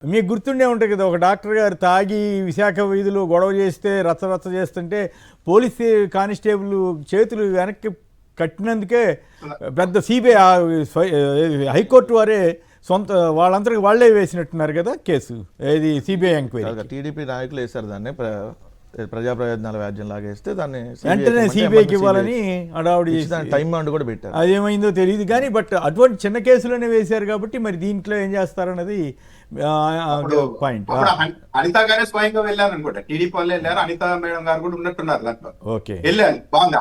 మీకు గుర్తుండే ఉంటుంది కదా, ఒక డాక్టర్ గారు తాగి విశాఖ వీధిలో గొడవ చేస్తే రచ్చరచ్చ చేస్తుంటే పోలీస్ కానిస్టేబుల్ చేతులు వెనక్కి కట్టినందుకే పెద్ద సిబిఐ హైకోర్టు వారే సొంత వాళ్ళందరికీ వాళ్ళే వేసినట్టున్నారు కదా కేసు. ఏది సిబిఐ ఎంక్వైరీ. టీడీపీ నాయకులు వేశారు దాన్ని, ప్రజా ప్రయోజనాల వ్యాజ్యం లాగేస్తే దాన్ని వెంటనే సిబిఐకి ఇవ్వాలని అడావుడి టైం బాండ్ కూడా పెట్టారు. అదేమైందో తెలియదు కానీ బట్ అటువంటి చిన్న కేసులోనే వేశారు కాబట్టి మరి దీంట్లో ఏం చేస్తారన్నది పాయింట్. అనిత గారే స్వయంగా వెళ్ళారు అనుకుంటా, టీడీపీ వాళ్ళు వెళ్ళారు, అనిత మేడం గారు కూడా ఉన్నట్టున్నారు దాంట్లో. ఓకే, వెళ్ళారు, బాగుంది.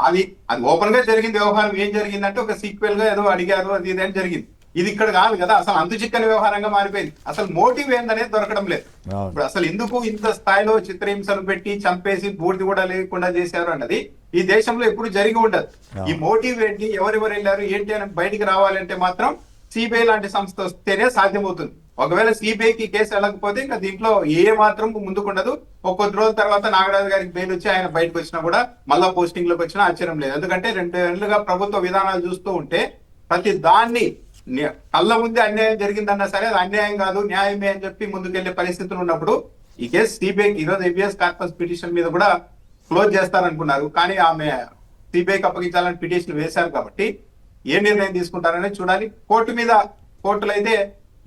అది ఓపెన్ గా జరిగింది వ్యవహారం. ఏం జరిగిందంటే ఒక సీక్వెల్ గా ఏదో అడిగారు, అది ఇదేం జరిగింది. ఇది ఇక్కడ కాదు కదా, అసలు అంతు చిక్కని వ్యవహారంగా మారిపోయింది. అసలు మోటివ్ ఏందనేది దొరకడం లేదు. ఇప్పుడు అసలు ఎందుకు ఇంత స్థాయిలో చిత్రహింసలు పెట్టి చంపేసి బూడిది కూడా లేకుండా చేశారు అన్నది ఈ దేశంలో ఎప్పుడు జరిగి ఉండదు. ఈ మోటివ్ ఏంటి, ఎవరెవరు వెళ్ళారు ఏంటి అని బయటికి రావాలంటే మాత్రం సిబిఐ లాంటి సంస్థ వస్తేనే సాధ్యమవుతుంది. ఒకవేళ సిబిఐకి కేసు వెళ్ళకపోతే ఇంకా దీంట్లో ఏ మాత్రం ముందుకుండదు. ఒక కొద్ది రోజుల తర్వాత నాగరాజు గారికి బెయిల్ వచ్చి ఆయన బయటకు వచ్చినా కూడా మళ్ళా పోస్టింగ్ లోకి వచ్చినా ఆశ్చర్యం లేదు. ఎందుకంటే 2 ఏళ్లుగా ప్రభుత్వ విధానాలు చూస్తూ ఉంటే ప్రతి దాన్ని కళ్ళ ముందే అన్యాయం జరిగిందన్నా సరే అది అన్యాయం కాదు, న్యాయమే అని చెప్పి ముందుకెళ్లే పరిస్థితులు ఉన్నప్పుడు ఈ కేసు సిబిఐకి ఈరోజు ఏబిఎస్ కార్పస్ పిటిషన్ మీద కూడా క్లోజ్ చేస్తారనుకున్నారు. కానీ ఆమె సిబిఐకి అప్పగించాలని పిటిషన్ వేశారు కాబట్టి ఏ నిర్ణయం తీసుకుంటారనే చూడాలి. కోర్టులు అయితే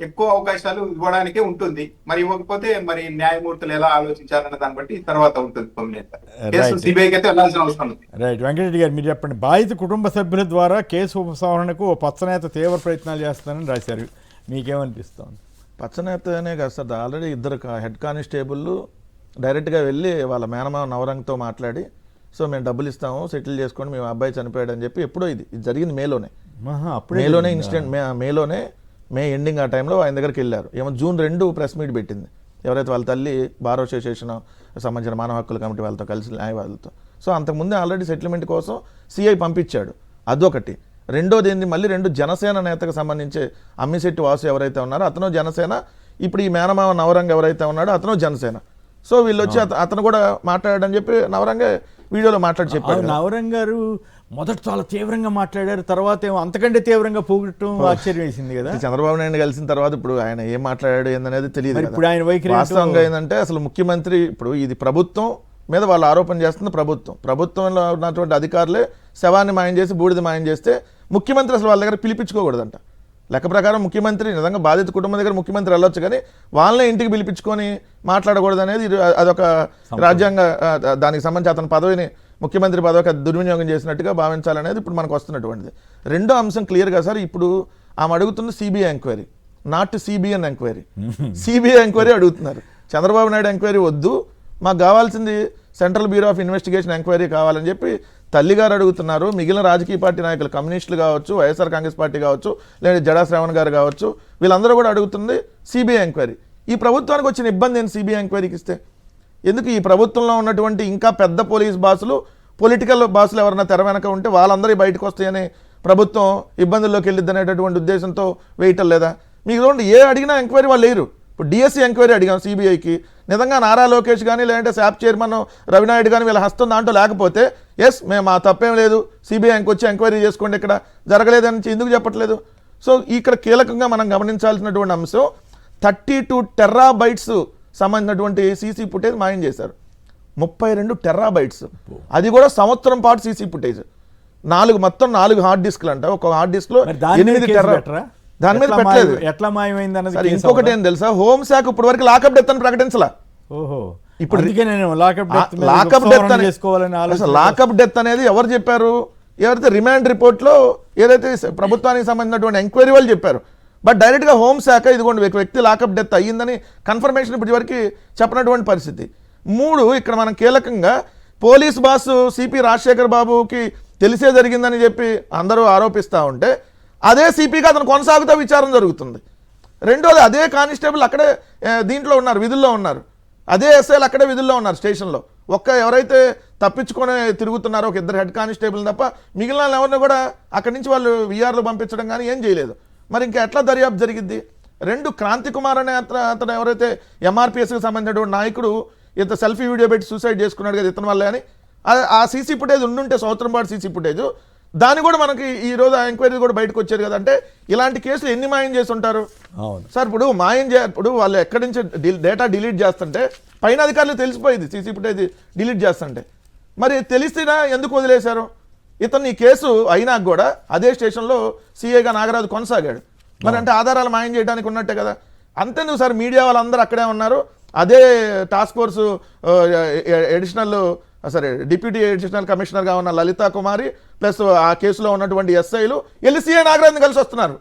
ఎక్కువ అవకాశాలు ఇవ్వడానికే ఉంటుంది. మరి ఇవ్వకపోతే మరి న్యాయమూర్తులు ఎలా ఆలోచించారన్న దాన్ని బట్టి తర్వాత ఉంటుంది. సిబిఐకి అయితే వెళ్ళాల్సిన అవసరం ఉంది. రైట్. వెంకటరెడ్డి గారు మీరు చెప్పండి. బాధిత కుటుంబ సభ్యుల ద్వారా కేసు ఉపసంహరణకు పచ్చనేత తీవ్ర ప్రయత్నాలు చేస్తానని రాశారు, మీకేమనిపిస్తుంది? పచ్చనేతనే కాదు సార్, ఆల్రెడీ 2 హెడ్ కానిస్టేబుల్ డైరెక్ట్గా వెళ్ళి వాళ్ళ మేనమావ నవరంగ్తో మాట్లాడి సో మేము డబ్బులు ఇస్తాము, సెటిల్ చేసుకోండి, మేము అబ్బాయి చనిపోయాడు అని చెప్పి ఎప్పుడో ఇది జరిగింది మేలోనే ఇన్సిడెంట్. మే ఎండింగ్ ఆ టైంలో ఆయన దగ్గరికి వెళ్ళారు. ఏమో June 2 ప్రెస్ మీట్ పెట్టింది, ఎవరైతే వాళ్ళ తల్లి బార్ అసోసియేషన్ సంబంధించిన మానవ హక్కుల కమిటీ వాళ్ళతో కలిసి న్యాయవాదులతో. సో అంతకుముందే ఆల్రెడీ సెటిల్మెంట్ కోసం సిఐ పంపించాడు. అదొకటి. రెండోది ఏంది, మళ్ళీ 2 జనసేన నేతకు సంబంధించి అమ్మిశెట్టి వాసు ఎవరైతే ఉన్నారో అతను జనసేన, ఇప్పుడు ఈ మేనమావ నవరంగ్ ఎవరైతే ఉన్నాడో అతను జనసేన. సో వీళ్ళు వచ్చి అతను కూడా మాట్లాడాడని చెప్పి నవరంగే వీడియోలో మాట్లాడి చెప్పాడు. నవరంగ్ గారు మొదట చాలా తీవ్రంగా మాట్లాడారు, తర్వాత ఏమో అంతకంటే తీవ్రంగా పోగొట్టడం ఆశ్చర్యం వేసింది కదా. చంద్రబాబు నాయుడు కలిసిన తర్వాత ఇప్పుడు ఆయన ఏం మాట్లాడాడు ఏందనేది తెలియదు. ఇప్పుడు ఆయన వైఖరి వాస్తవంగా ఏంటంటే అసలు ముఖ్యమంత్రి, ఇప్పుడు ఇది ప్రభుత్వం మీద వాళ్ళు ఆరోపణ చేస్తుంది. ప్రభుత్వంలో ఉన్నటువంటి అధికారులే శవాన్ని మాయం చేసి బూడిద మాయం చేస్తే ముఖ్యమంత్రి అసలు వాళ్ళ దగ్గర పిలిపించుకోకూడదంట. లెక్క ప్రకారం ముఖ్యమంత్రి నిజంగా బాధిత కుటుంబం దగ్గర ముఖ్యమంత్రి వెళ్ళొచ్చు, కానీ వాళ్ళనే ఇంటికి పిలిపించుకొని మాట్లాడకూడదు అనేది అదొక రాజ్యాంగ, దానికి సంబంధించి అతని పదవిని, ముఖ్యమంత్రి పదవికి దుర్వినియోగం చేసినట్టుగా భావించాలనేది ఇప్పుడు మనకు వస్తున్నటువంటిది. రెండో అంశం క్లియర్గా సార్, ఇప్పుడు ఆమె అడుగుతున్న CBI enquiry, not CBN enquiry. CBI enquiry అడుగుతున్నారు. చంద్రబాబు నాయుడు ఎంక్వైరీ వద్దు, మాకు కావాల్సింది central bureau of investigation enquiry కావాలని చెప్పి తల్లిగారు అడుగుతున్నారు. మిగిలిన రాజకీయ పార్టీ నాయకులు, కమ్యూనిస్టులు కావచ్చు, వైఎస్ఆర్ కాంగ్రెస్ పార్టీ కావచ్చు, లేదా జడా శ్రావణ్ గారు కావచ్చు, వీళ్ళందరూ కూడా అడుగుతుంది సిబిఐ ఎంక్వైరీ. ఈ ప్రభుత్వానికి వచ్చిన ఇబ్బంది ఏంటి సిబిఐ ఎంక్వైరీకి ఇస్తే? ఎందుకు ఈ ప్రభుత్వంలో ఉన్నటువంటి ఇంకా పెద్ద పోలీస్ బాసులు, పొలిటికల్ బాసులు ఎవరైనా తెర వెనక ఉంటే వాళ్ళందరూ బయటకు వస్తాయని ప్రభుత్వం ఇబ్బందుల్లోకి వెళ్ళిద్ది అనేటటువంటి ఉద్దేశంతో వేయటం లేదా? మీకు చూడండి, ఏ అడిగినా ఎంక్వైరీ వాళ్ళు లేరు. ఇప్పుడు డిఎస్సి ఎంక్వైరీ అడిగాం సిబిఐకి, నిజంగా నారా లోకేష్ కానీ లేదంటే శాప్ చైర్మన్ రవినాయుడు కానీ వీళ్ళ హస్తం దాంట్లో లేకపోతే ఎస్ మేము ఆ తప్పేం లేదు, సిబిఐ వచ్చి ఎంక్వైరీ చేసుకోండి, ఇక్కడ జరగలేదని ఎందుకు చెప్పట్లేదు? సో ఇక్కడ కీలకంగా మనం గమనించాల్సినటువంటి అంశం 32 టెరాబైట్స్ సంబంధించినటువంటి సీసీ ఫుటేజ్ మాయం చేశారు. 32 టెరాబైట్స్, అది కూడా సంవత్సరం పాటు సీసీ ఫుటేజ్. మొత్తం 4 హార్డ్ డిస్క్లు అంట. ఒక హార్డ్ డిస్క్ లో 8 టెరా, దాని మీద పెట్టలేదు. ఎట్లా మాయమైంది అన్నది. ఇంకొకటి ఏం తెలుసా, హోంశాఖ ఇప్పటి వరకు లాకప్ డెత్ అని ప్రకటించలా. ఇప్పుడు లాకప్ డెత్ అనేది ఎవరు చెప్పారు? ఎవరైతే రిమాండ్ రిపోర్ట్ లో ఏదైతే ప్రభుత్వానికి సంబంధించినటువంటి ఎంక్వైరీ వాళ్ళు చెప్పారు. బట్ డైరెక్ట్ గా హోంశాఖ ఇదిగోండి ఒక వ్యక్తి లాకప్ డెత్ అయ్యిందని కన్ఫర్మేషన్ ఇప్పటి వరకు చెప్పినటువంటి పరిస్థితి. 3 ఇక్కడ మనం కీలకంగా పోలీస్ బాస్ సిపి రాజశేఖర్ బాబుకి తెలిసే జరిగిందని చెప్పి అందరూ ఆరోపిస్తూ ఉంటే అదే సిపిగా అతను కొనసాగుతూ విచారణ జరుగుతుంది. రెండోది, అదే కానిస్టేబుల్ అక్కడే దీంట్లో ఉన్నారు, విధుల్లో ఉన్నారు. అదే ఎస్ఐలు అక్కడే విధుల్లో ఉన్నారు స్టేషన్లో. ఎవరైతే తప్పించుకొని తిరుగుతున్నారో ఒక 2 హెడ్ కానిస్టేబుల్ తప్ప మిగిలిన ఎవరిని కూడా అక్కడి నుంచి వాళ్ళు విఆర్లు పంపించడం కానీ ఏం చేయలేదు. మరి ఇంకా ఎట్లా దర్యాప్తు జరిగిద్ది? 2 క్రాంతి కుమార్ అనే అతను ఎవరైతే ఎంఆర్పిఎస్కి సంబంధించినటువంటి నాయకుడు ఇంత సెల్ఫీ వీడియో పెట్టి సూసైడ్ చేసుకున్నాడు కదా ఇతని వల్ల అని, ఆ సీసీ ఫుటేజ్ ఉండుంటే సంవత్సరం పాటు సీసీ ఫుటేజ్ దాన్ని కూడా మనకి ఈ రోజు ఎంక్వైరీ కూడా బయటకు వచ్చేది కదా. అంటే ఇలాంటి కేసులు ఎన్ని మాయం చేసి ఉంటారు అవును సార్. ఇప్పుడు ఇప్పుడు వాళ్ళు ఎక్కడి నుంచి డేటా డిలీట్ చేస్తుంటే పైన అధికారులు తెలిసిపోయింది సీసీ ఫుటేజ్ డిలీట్ చేస్తుంటే, మరి తెలిసినా ఎందుకు వదిలేశారు? ఇతను ఈ కేసు అయినా కూడా అదే స్టేషన్లో సిఐగా నాగరాజు కొనసాగాడు. మరి అంటే ఆధారాలు మాయం చేయడానికి ఉన్నట్టే కదా. అంతేందుకు సార్, మీడియా వాళ్ళందరూ అక్కడే ఉన్నారు. అదే task force additional deputy additional కమిషనర్గా ఉన్న లలితా కుమారి ప్లస్ ఆ కేసులో ఉన్నటువంటి ఎస్ఐలు వెళ్ళి సిఐ నాగరాజుని కలిసి వస్తున్నారు.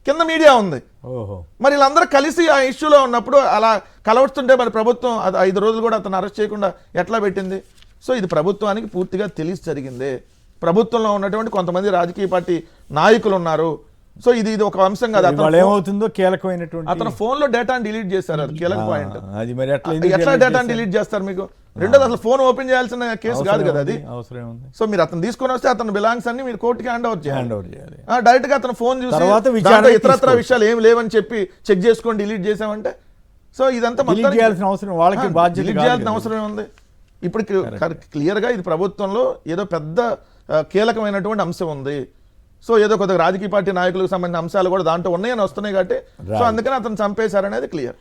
కింద మీడియా ఉంది. ఓహో మరి వీళ్ళందరూ కలిసి ఆ ఇష్యూలో ఉన్నప్పుడు అలా కలవడుతుంటే మరి ప్రభుత్వం 5 రోజులు కూడా అతను అరెస్ట్ చేయకుండా ఎట్లా పెట్టింది? సో ఇది ప్రభుత్వానికి పూర్తిగా తెలిసి జరిగిందే. ప్రభుత్వంలో ఉన్నటువంటి కొంతమంది రాజకీయ పార్టీ నాయకులు ఉన్నారు. సో ఇది ఒక అంశం కాదు. ఏమవుతుందో కీలకమైనటువంటి అతను ఫోన్ లో డేటాను డిలీట్ చేశారు. అది కీలక పాయింట్. అది మరి ఎట్లా డేటాను డిలీట్ చేస్తారు మీకు? రెండోది అసలు ఫోన్ ఓపెన్ చేయాల్సిన కేసు కాదు కదా అది. అవసరం ఉంది. సో మీరు అతను తీసుకొని వస్తే అతని బిలాంగ్స్ అన్ని మీరు కోర్టుకి హ్యాండ్ ఓవర్ చేయాలి. డైరెక్ట్ గా అతను ఫోన్ చూసి తర్వాత దాంట్లో ఇతరత్ర విషయాలు ఏం లేవని చెప్పి చెక్ చేసుకొని డిలీట్ చేసామంటే సో ఇదంతా డిలీట్ చేయాల్సిన అవసరం వాళ్ళకి బాధ్యత డిలీట్ చేయాల్సిన అవసరం ఉంది. ఇప్పుడు క్లియర్ గా ఇది ప్రభుత్వంలో ఏదో పెద్ద కీలకమైనటువంటి అంశం ఉంది. సో ఏదో కొద్దిగా రాజకీయ పార్టీ నాయకులకు సంబంధించిన అంశాలు కూడా దాంట్లో ఉన్నాయని వస్తున్నాయి కాబట్టి సో అందుకని అతను చంపేశారనేది క్లియర్.